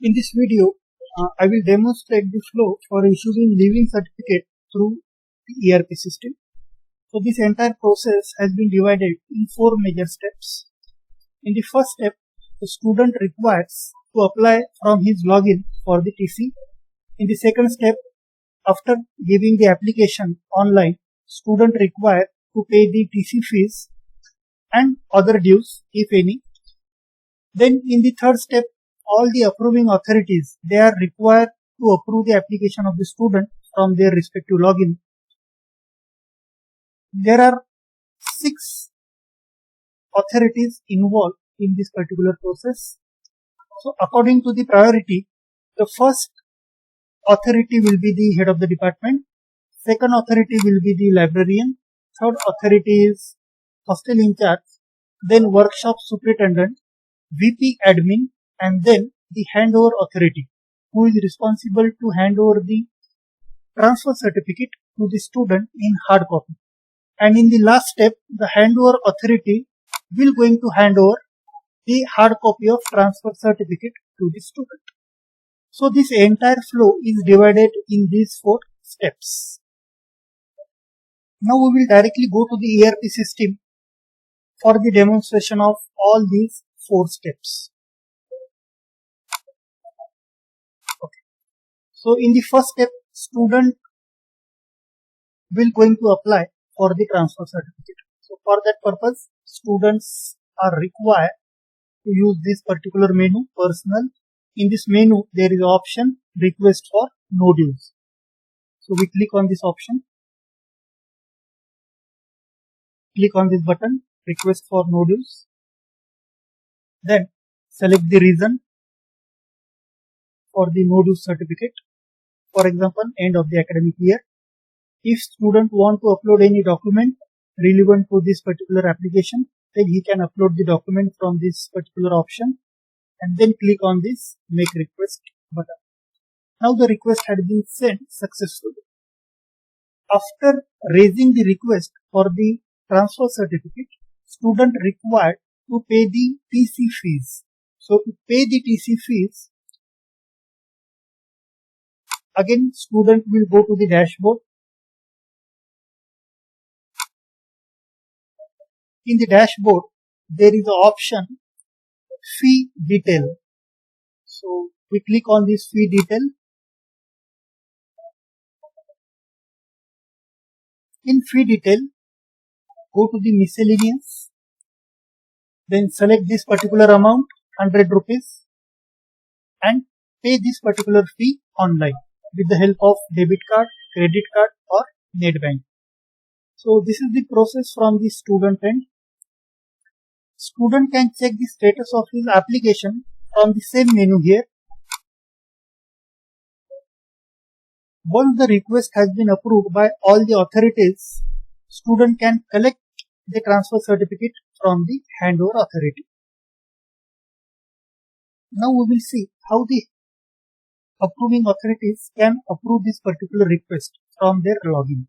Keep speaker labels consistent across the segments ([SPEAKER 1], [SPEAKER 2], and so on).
[SPEAKER 1] In this video, I will demonstrate the flow for issuing leaving certificate through the ERP system. So this entire process has been divided in 4 major steps. In the first step, the student requires to apply from his login for the TC. In the second step, after giving the application online, student required to pay the TC fees and other dues if any. Then in the third step, all the approving authorities, they are required to approve the application of the student from their respective login. There are 6 authorities involved in this particular process. So according to the priority, the first authority will be the head of the department, second authority will be the librarian, third authority is hostel in charge, then workshop superintendent, VP admin, and then the handover authority, who is responsible to hand over the transfer certificate to the student in hard copy. And in the last step, the handover authority will going to hand over the hard copy of transfer certificate to the student. So this entire flow is divided in these 4 steps. Now we will directly go to the ERP system for the demonstration of all these 4 steps. Okay. So in the first step, student will going to apply for the transfer certificate. So for that purpose, students are required to use this particular menu, personal. In this menu, there is option request for no dues. So we click on this option. Click on this button, request for no dues. Then select the reason for the no dues certificate. For example, end of the academic year. If student want to upload any document relevant to this particular application, then he can upload the document from this particular option and then click on this make request button. Now the request had been sent successfully. After raising the request for the transfer certificate, student required to pay the TC fees. So to pay the TC fees, again student will go to the dashboard. In the dashboard, there is an option fee detail. So we click on this fee detail. In fee detail, go to the miscellaneous, then select this particular amount, 100 rupees, and pay this particular fee online with the help of debit card, credit card, or net bank. So this is the process from the student end. Student can check the status of his application from the same menu here. Once the request has been approved by all the authorities, student can collect the transfer certificate from the handover authority. Now we will see how the approving authorities can approve this particular request from their login.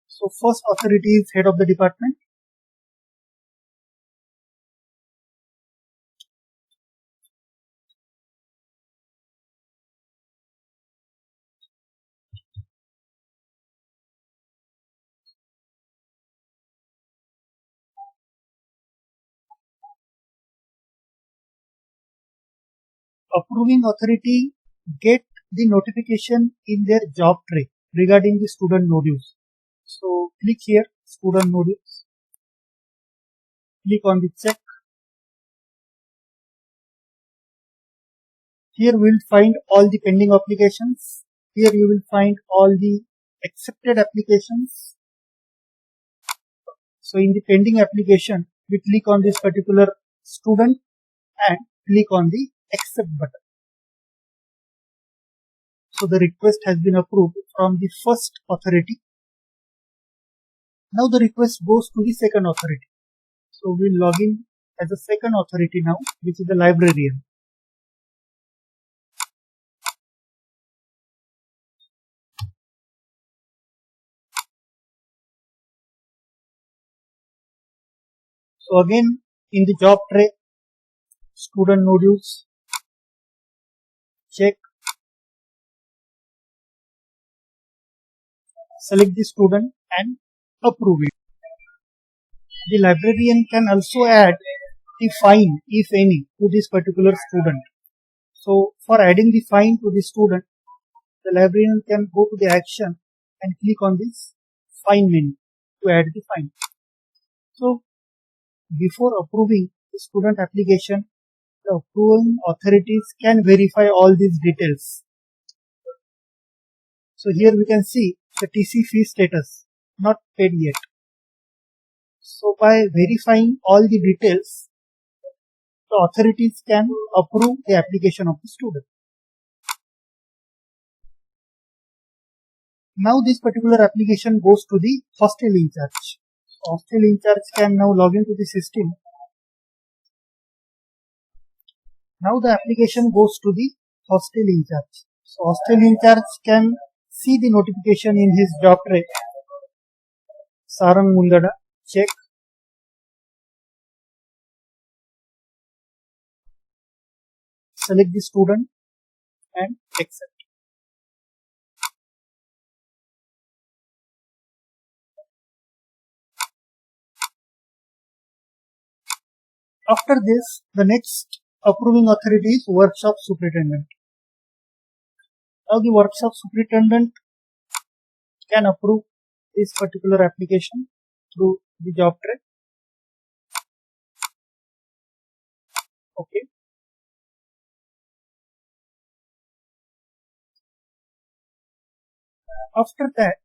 [SPEAKER 1] So first authority is head of the department. Approving authority get the notification in their job tray regarding the student no dues. So click here, student no dues. Click on the check. Here we will find all the pending applications. Here you will find all the accepted applications. So in the pending application, we click on this particular student and click on the accept button. So the request has been approved from the first authority. Now the request goes to the second authority. So we'll log in as a second authority now, which is the librarian. So again in the job tray, student no dues. check, select the student and approve it. The librarian can also add the fine, if any, to this particular student. So for adding the fine to the student, the librarian can go to the action and click on this fine menu to add the fine. So before approving the student application, the approving authorities can verify all these details. So here we can see the TC fee status, not paid yet. So by verifying all the details, the authorities can approve the application of the student. Now this particular application goes to the hostel in charge. Hostel in charge can now log into the system. Now the application goes to the hostel in charge. So hostel in charge can see the notification in his job tray. Sarang Mundada, check. Select the student and accept. After this, the next approving authority is workshop superintendent. Now the workshop superintendent can approve this particular application through the job tray. Okay. After that,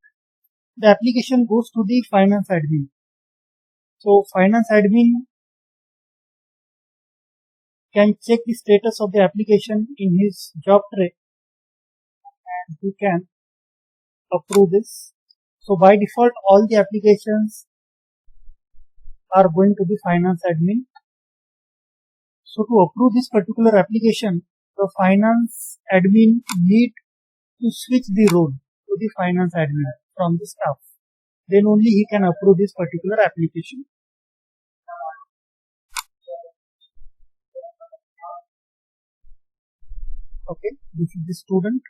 [SPEAKER 1] the application goes to the finance admin. So finance admin can check the status of the application in his job tray and he can approve this. So by default, all the applications are going to the finance admin. So to approve this particular application, the finance admin need to switch the role to the finance admin from the staff. Then only he can approve this particular application. Okay, this is the student.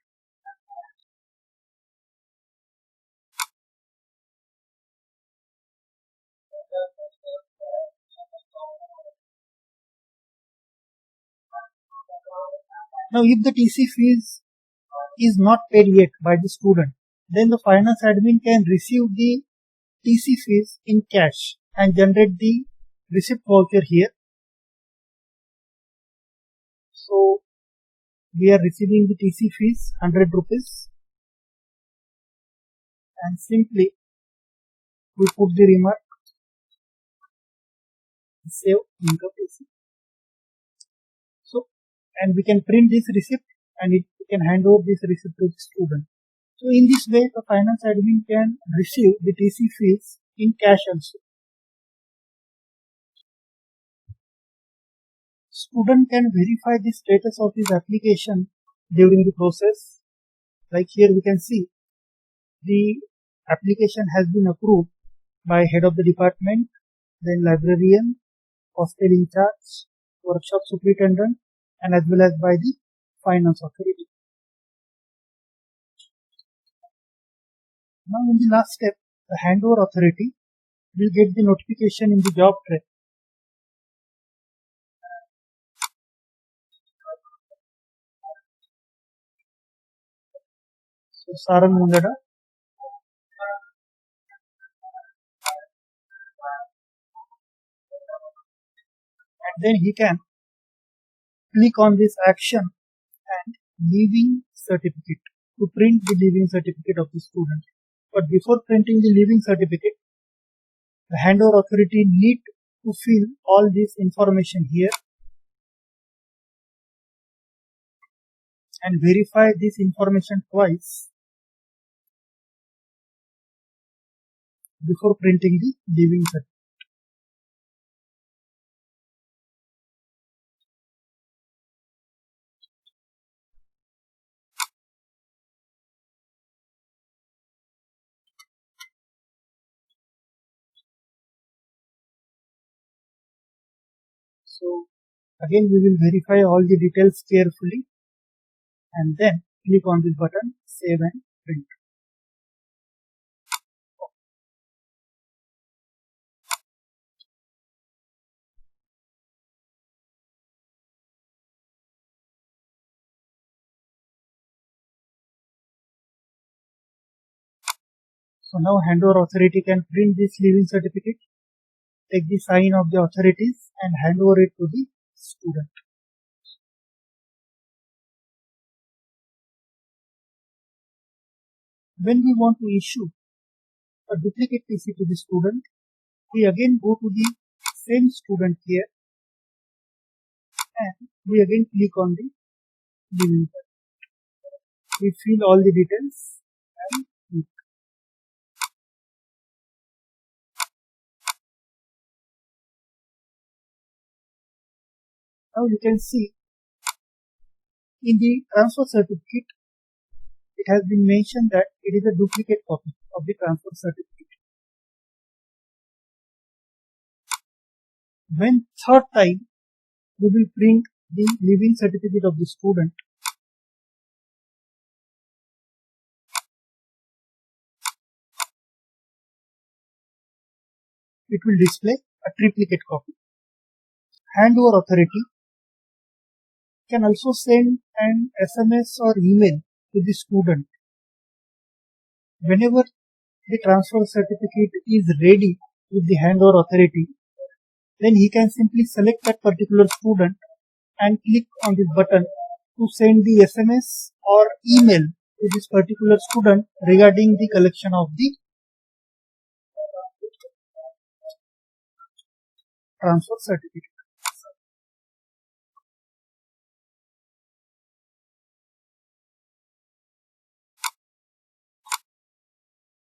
[SPEAKER 1] Now if the TC fees is not paid yet by the student, then the finance admin can receive the TC fees in cash and generate the receipt voucher here. So we are receiving the TC fees 100 rupees and simply we put the remark save income TC. So and we can print this receipt and we can hand over this receipt to the student. So in this way the finance admin can receive the TC fees in cash also. Student can verify the status of his application during the process. Like here we can see the application has been approved by head of the department, then librarian, hostel in charge, workshop superintendent, and as well as by the finance authority. Now in the last step, the handover authority will get the notification in the job tray. So Sarang Mundada, and then he can click on this action and leaving certificate to print the leaving certificate of the student. But before printing the leaving certificate, the handover authority need to fill all this information here and verify this information twice before printing the leaving certificate. So again we will verify all the details carefully and then click on this button, save and print. So now handover authority can print this leaving certificate, take the sign of the authorities and hand over it to the student. When we want to issue a duplicate TC to the student, we again go to the same student here and we again click on the leaving certificate. We fill all the details and click. Now you can see in the transfer certificate, it has been mentioned that it is a duplicate copy of the transfer certificate. When third time we will print the leaving certificate of the student, it will display a triplicate copy. Handover authority can also send an SMS or email to the student. Whenever the transfer certificate is ready with the handover authority, then he can simply select that particular student and click on this button to send the SMS or email to this particular student regarding the collection of the transfer certificate.